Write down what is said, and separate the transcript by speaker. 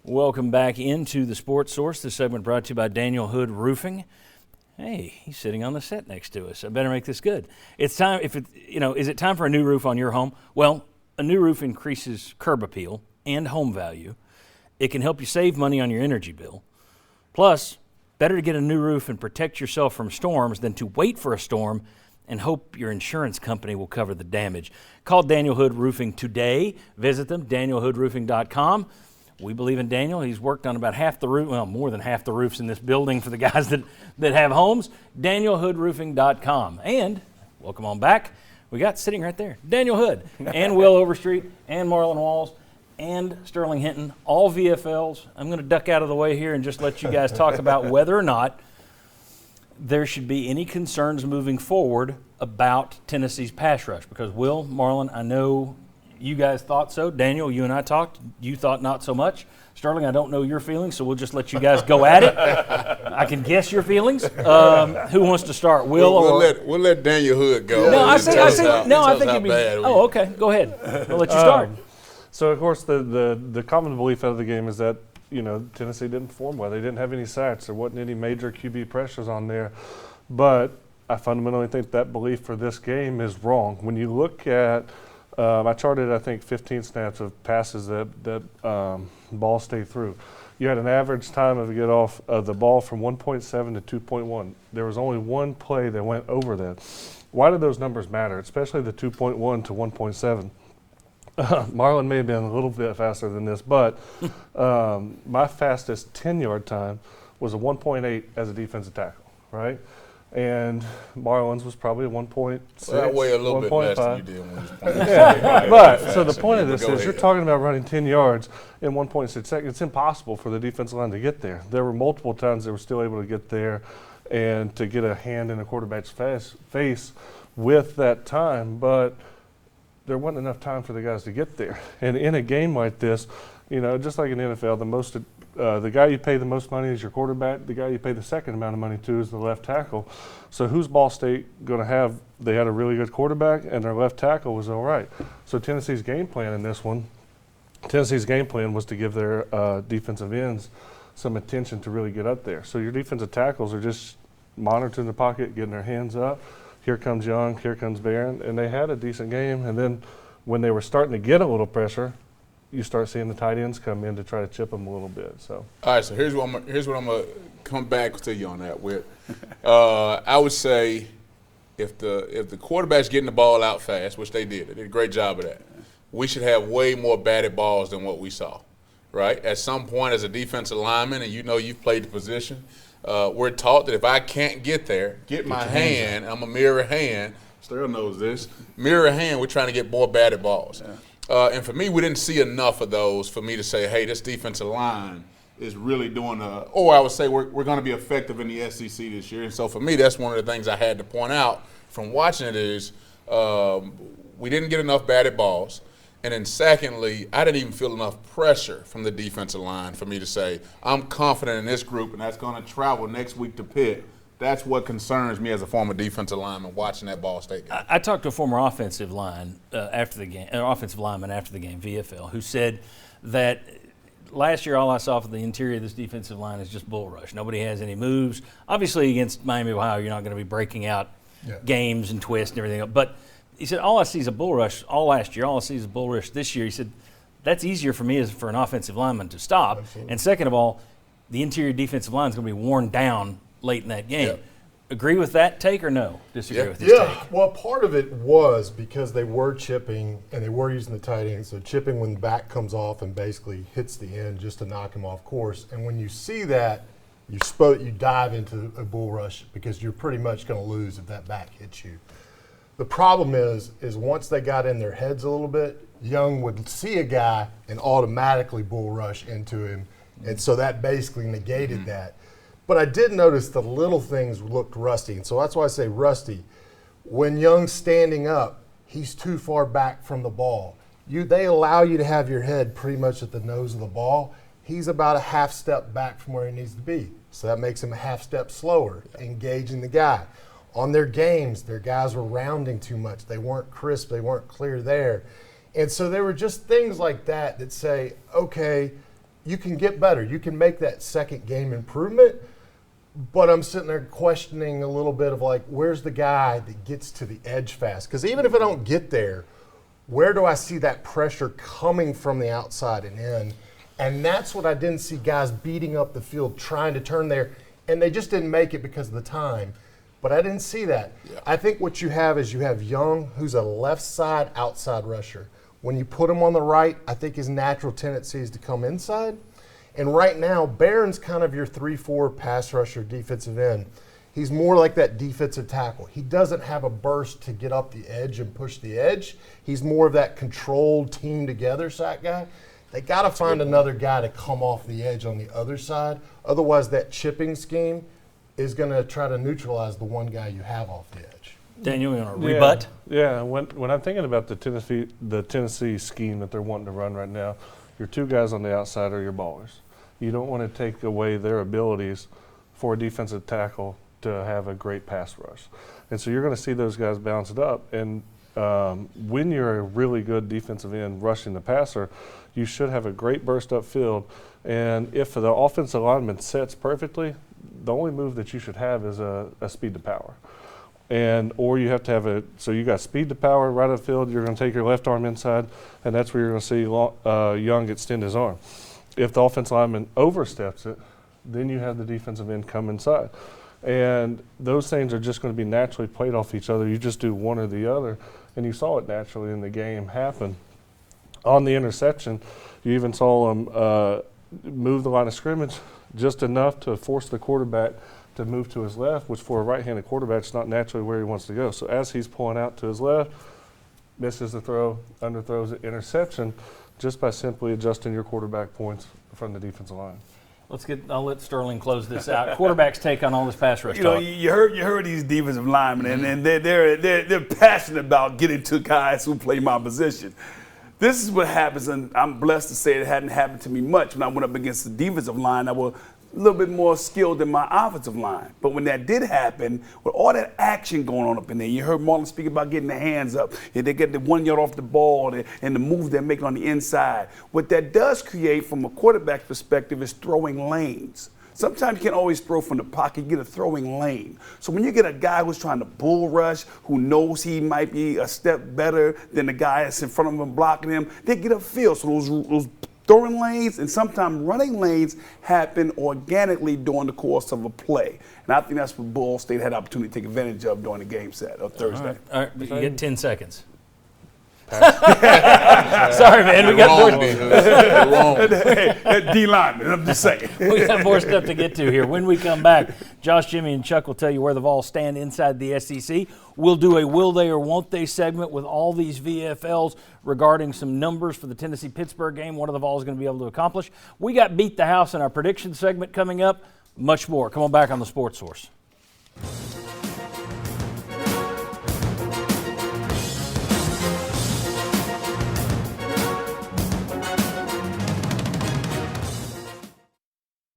Speaker 1: Welcome back into the Sports Source. This segment brought to you by Daniel Hood Roofing. Hey, he's sitting on the set next to us. I better make this good. It's time. Is it time for a new roof on your home? Well, a new roof increases curb appeal and home value. It can help you save money on your energy bill. Plus, better to get a new roof and protect yourself from storms than to wait for a storm and hope your insurance company will cover the damage. Call Daniel Hood Roofing today. Visit them, danielhoodroofing.com. We believe in Daniel. He's worked on about half the roof, well, more than half the roofs in this building for the guys that have homes. danielhoodroofing.com. And welcome on back. We got sitting right there, Daniel Hood and Will Overstreet and Marlon Walls and Sterling Hinton, all VFLs. I'm going to duck out of the way here and just let you guys talk about whether or not there should be any concerns moving forward about Tennessee's pass rush. Because Will, Marlon, I know you guys thought so. Daniel, you and I talked. You thought not so much. Sterling, I don't know your feelings, so we'll just let you guys go at it. I can guess your feelings. Who wants to start?
Speaker 2: We'll let Daniel Hood go.
Speaker 1: No, I think it'd be. Oh, okay. Go ahead. We'll let you start.
Speaker 3: So of course the common belief out of the game is that Tennessee didn't perform well. They didn't have any sacks. There wasn't any major QB pressures on there. But I fundamentally think that belief for this game is wrong. When you look at I charted, I think, 15 snaps of passes that Ball stayed through. You had an average time of get off of the ball from 1.7 to 2.1. There was only one play that went over that. Why did those numbers matter, especially the 2.1 to 1.7? Marlon may have been a little bit faster than this, but my fastest 10-yard time was a 1.8 as a defensive tackle, right? And Marlon's was probably a 1.6.
Speaker 2: Well, that way a little bit less than you did when you was
Speaker 3: yeah. But so the point of this is you're talking about running 10 yards in 1.6 seconds. It's impossible for the defensive line to get there. There were multiple times they were still able to get there and to get a hand in a quarterback's face with that time, but there wasn't enough time for the guys to get there. And in a game like this, just like in the NFL, the guy you pay the most money is your quarterback. The guy you pay the second amount of money to is the left tackle. So who's Ball State going to have? They had a really good quarterback, and their left tackle was all right. So Tennessee's game plan in this one, was to give their defensive ends some attention to really get up there. So your defensive tackles are just monitoring the pocket, getting their hands up. Here comes Young, here comes Barron, and they had a decent game. And then when they were starting to get a little pressure, you start seeing the tight ends come in to try to chip them a little bit. So,
Speaker 2: all right. So here's what I'm gonna come back to you on that with. I would say if the quarterback's getting the ball out fast, which they did a great job of that, we should have way more batted balls than what we saw. Right? At some point, as a defensive lineman, and you've played the position, we're taught that if I can't get there, get my hand, I'm a mirror hand. Sterling knows this. Mirror hand, we're trying to get more batted balls. Yeah. And for me, we didn't see enough of those for me to say, hey, this defensive line is really doing I would say we're going to be effective in the SEC this year. And so for me, that's one of the things I had to point out from watching it is we didn't get enough batted balls. And then secondly, I didn't even feel enough pressure from the defensive line for me to say, I'm confident in this group, and that's going to travel next week to Pitt. That's what concerns me as a former defensive lineman watching that Ball State game.
Speaker 1: I talked to a former offensive lineman after the game, VFL, who said that last year all I saw for the interior of this defensive line is just bull rush. Nobody has any moves. Obviously, against Miami, Ohio, you're not going to be breaking out games and twists and everything else. But he said, all I see is a bull rush all last year. All I see is a bull rush this year. He said, that's easier for me as for an offensive lineman to stop. Absolutely. And second of all, the interior defensive line is going to be worn down late in that game. Agree with that take or no? Disagree with this take?
Speaker 4: Well, part of it was because they were chipping and they were using the tight end. So chipping when the back comes off and basically hits the end just to knock him off course. And when you see that, you dive into a bull rush because you're pretty much going to lose if that back hits you. The problem is once they got in their heads a little bit, Young would see a guy and automatically bull rush into him. And so that basically negated that. But I did notice the little things looked rusty. And so that's why I say rusty. When Young's standing up, he's too far back from the ball. They allow you to have your head pretty much at the nose of the ball. He's about a half step back from where he needs to be. So that makes him a half step slower, engaging the guy. On their games, their guys were rounding too much. They weren't crisp. They weren't clear there. And so there were just things like that say, okay, you can get better. You can make that second game improvement. But I'm sitting there questioning a little bit of like, where's the guy that gets to the edge fast? Because even if I don't get there, where do I see that pressure coming from the outside and in? And that's what I didn't see guys beating up the field trying to turn there. And they just didn't make it because of the time. But I didn't see that. Yeah. I think what you have is you have Young, who's a left side outside rusher. When you put him on the right, I think his natural tendency is to come inside. And right now, Barron's kind of your 3-4 pass rusher defensive end. He's more like that defensive tackle. He doesn't have a burst to get up the edge and push the edge. He's more of that controlled team together sack guy. They got to find another guy to come off the edge on the other side. Otherwise, that chipping scheme is going to try to neutralize the one guy you have off the edge.
Speaker 1: Daniel, you want to rebut?
Speaker 3: Yeah. When I'm thinking about the Tennessee scheme that they're wanting to run right now, your two guys on the outside are your ballers. You don't want to take away their abilities for a defensive tackle to have a great pass rush. And so you're going to see those guys bounce it up. And when you're a really good defensive end rushing the passer, you should have a great burst upfield. And if the offensive lineman sets perfectly, the only move that you should have is a speed to power. Or you have to have so you got speed to power right upfield, you're going to take your left arm inside, and that's where you're going to see Young extend his arm. If the offensive lineman oversteps it, then you have the defensive end come inside. And those things are just going to be naturally played off each other. You just do one or the other, and you saw it naturally in the game happen. On the interception, you even saw him move the line of scrimmage just enough to force the quarterback to move to his left, which for a right-handed quarterback is not naturally where he wants to go. So as he's pulling out to his left, misses the throw, underthrows the interception, just by simply adjusting your quarterback points from the defensive line.
Speaker 1: I'll let Sterling close this out. Quarterback's take on all this pass rush
Speaker 5: You know,
Speaker 1: talk.
Speaker 5: you heard these defensive linemen, and they're passionate about getting to guys who play my position. This is what happens, and I'm blessed to say it hadn't happened to me much when I went up against the defensive line. I was a little bit more skilled than my offensive line. But when that did happen, with all that action going on up in there, you heard Marlon speak about getting the hands up. They get the 1 yard off the ball and the move they're making on the inside. What that does create from a quarterback's perspective is throwing lanes. Sometimes you can't always throw from the pocket, you get a throwing lane. So when you get a guy who's trying to bull rush, who knows he might be a step better than the guy that's in front of him blocking him, they get upfield. So those throwing lanes and sometimes running lanes happen organically during the course of a play. And I think that's what Ball State had the opportunity to take advantage of during the game set of Thursday.
Speaker 1: All right. You get 10 seconds. Sorry, man. We got more.
Speaker 5: D-lineman, I'm just saying.
Speaker 1: We got more stuff to get to here. When we come back, Josh, Jimmy, and Chuck will tell you where the Vols stand inside the SEC. We'll do a will they or won't they segment with all these VFLs regarding some numbers for the Tennessee-Pittsburgh game. What are the Vols going to be able to accomplish? We got Beat the House in our prediction segment coming up. Much more. Come on back on the Sports Source.